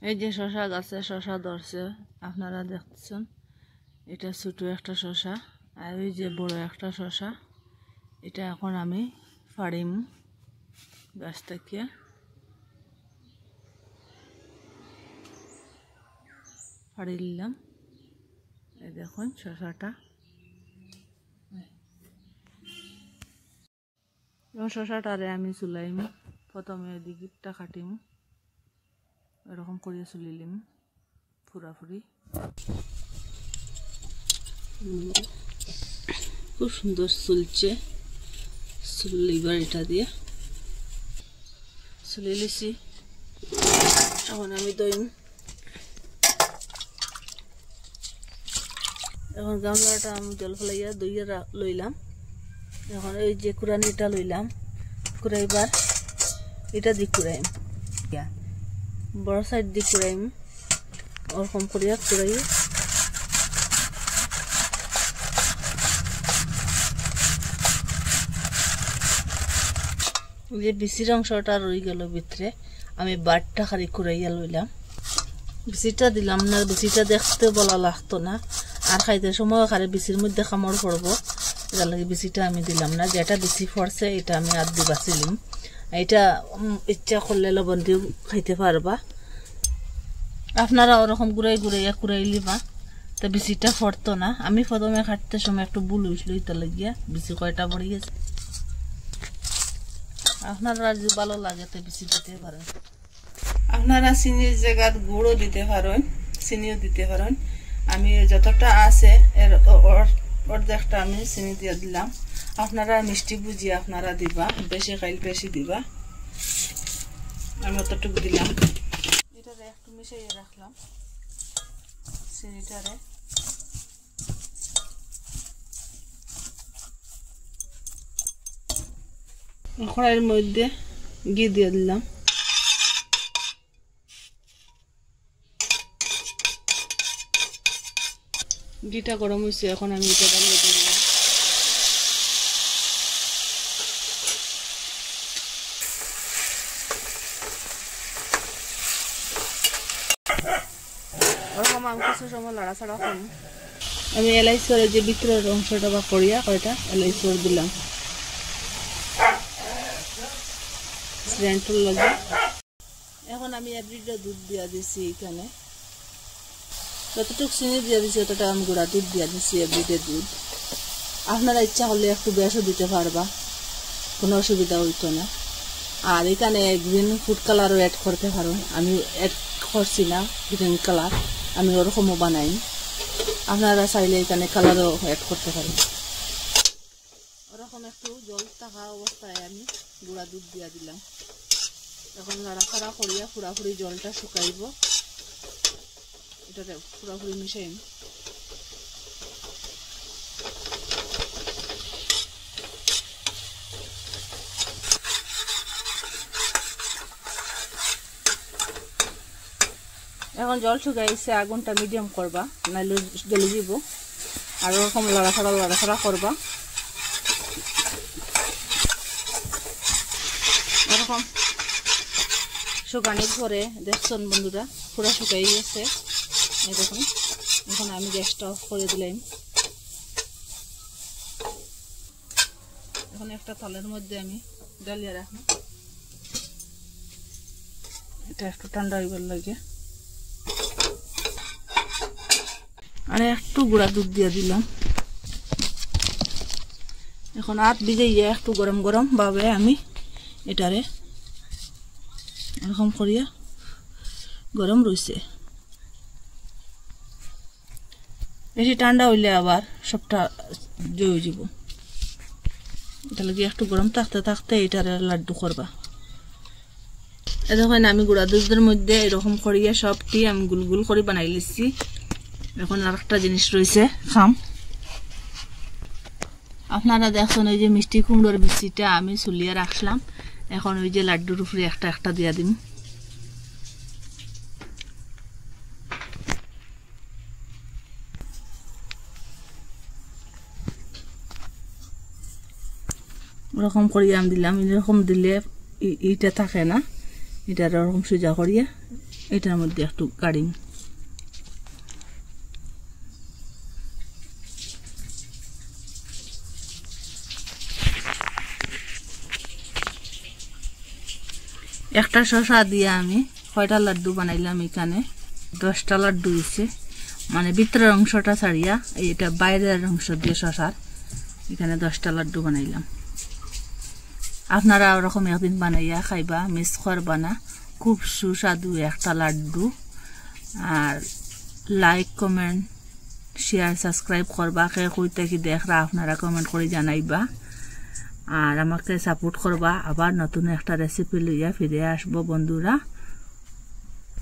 এই যে শশা গাছে শশা ধরছে আপনারা দেখতেছেন, এটা ছোট একটা শশা আর ওই যে বড় একটা শশা। এটা এখন আমি ফাড়িম গাছ থেকে। ফাড়ি নিলাম, এই দেখুন শশাটা। এবং শশাটারে আমি চুলাইম, প্রথমে ওই দিকটা কাটিম, এরকম করে চুলিলিম ফুরাফুরি। খুব সুন্দর চুলছে, চুলিবার এটা দিয়ে চুলি লিছি। এখন আমি দইম। এখন গামলাটা আমি জল ফেলাইয়া দইয়া লইলাম। এখন এই যে কুড়ানিটা লইলাম, কুড়াইবার এটা দিয়ে কুড়াইম, বড় সাইড দিয়ে কুড়াইম, ওরকম করিয়া কুড়াই। যে বিচির অংশটা রয়ে গেল ভিতরে, আমি বাটটা খালি কুড়াইয়া লইলাম। বিচিটা দিলাম না, বিচিটা দেখতে বলা লাগতো না, আর খাইতে সময় খারে বিচির মধ্যে কামড় পড়বো, এটার লাগে বিচিটা আমি দিলাম না। যেটা বিচি পড়ছে এটা আমি আর দি বাঁচিলাম। এটা ইচ্ছা করলে লবণ দিয়েও খাইতে পারবা, আপনারা ওরকম গুড়াই গুড়াইয়া কুড়াই লিবা, তা বিচিটা পড়তো না। আমি প্রথমে খাটতে সময় একটু ভুল হয়েছিল, এটা লাগিয়া বিচি কয়টা পড়ে গেছে। আপনারা যদি ভালো লাগে তো বিচি দিতে পারেন। আপনারা চিনির জায়গাত গুড়ও দিতে পারেন, চিনিও দিতে পারেন। আমি যতটা আছে এর অর্ধেকটা আমি চিনি দিয়ে দিলাম। আপনারা মিষ্টি বুঝিয়ে আপনারা দিবা, বেশি খাইলে বেশি দিবা। আমি অতটুকু দিলাম। এটারে একটু মিশিয়ে রাখলাম চিনিটারে। কড়াইয়ের মধ্যে ঘি দিয়ে দিলাম। ঘিটা গরম হয়েছে, এখন আমি এটা ডালিয়ে দিলাম। ওরকম আমি কিছু সময় লাড়াছাড়া করি। আমি এলাইচরের যে ভিতরের অংশটা বা করিয়া কয়টা এলাইচর দিলাম লাগে। এখন আমি এভরিডে দুধ দিয়া দিছি, এখানে যতটুকু চিনি দিয়ে দিছি ততটা আমি গুঁড়া দুধ দিয়া দিছি, এভরিডে দুধ। আপনারা ইচ্ছা করলে একটু বেশও দিতে পারবা, কোনো অসুবিধা হইতো না। আর এখানে গ্রিন ফুড কালারও অ্যাড করতে পারো, আমি অ্যাড করছি না গ্রিন কালার, আমি ওরকমও বানাই। আপনারা চাইলে এখানে কালারও অ্যাড করতে পারেন। ওরকম একটু জল থাকা অবস্থায় আমি গুঁড়া দুধ দিয়া দিলাম। এখন নাড়াচাড়া করিয়া পুরাপুরি জলটা শুকাইব, এটাতে পুরাপুরি মিশাইম। এখন জল শুকাইছে, আগুনটা মিডিয়াম করবা, নাইলে জ্বলে যাব। আর ওরকম লাড়াছাড়া করবা। এরকম শুকানির পরে দেখছেন বন্ধুরা পুরা শুকাই গেছে, এই দেখুন। এখন আমি গ্যাসটা অফ করে দিলাম। এখন একটা থালের মধ্যে আমি ডালিয়ে রাখলাম, এটা একটু ঠান্ডা হইবার লাগে। আর একটু গুঁড়া দুধ দিয়ে দিলাম। এখন হাত ভিজাইয়া একটু গরম গরম ভাবে আমি এটারে এরকম করিয়া, গরম রয়েছে, বেশি ঠান্ডা হইলে আবার সবটা জয়ে যাব। এটা লাগে একটু গরম থাকতে থাকতে এটারে লাড্ডু করবা। এখন আমি গুঁড়া দুধের মধ্যে এরকম করিয়া সবটি আমি গুল গুল করে বানাই লিছি। এখন আর একটা জিনিস রয়েছে খাম। আপনারা দেখুন ওই যে মিষ্টি কুমড়োর বিচিটা আমি চুলিয়ে রাখলাম, এখন ওই যে লাড্ডুর উপরে একটা একটা দিয়া দিম। ওরকম করিয়া আমি দিলাম। এরকম দিলে এইটা থাকে না, এটা ওরকম সোজা করিয়া এটার মধ্যে একটু কাড়িম। একটা শসা দিয়ে আমি কয়টা লাড্ডু বানাইলাম, এখানে 10টা লাড্ডু হয়েছে, মানে ভিতরের অংশটা ছাড়িয়া এটা বাইরের অংশ দিয়ে শসার এখানে 10টা লাড্ডু বানাইলাম। আপনারা ওরকম একদিন বানাইয়া খাইবা, মিস করবা না, খুব সুস্বাদু একটা লাড্ডু। আর লাইক কমেন্ট শেয়ার সাবস্ক্রাইব করবা, কে কই থেকে দেখরা আপনারা কমেন্ট করে জানাইবা, আর আমাকে সাপোর্ট করবা। আবার নতুন একটা রেসিপি লইয়া ফিরে আসবো বন্ধুরা।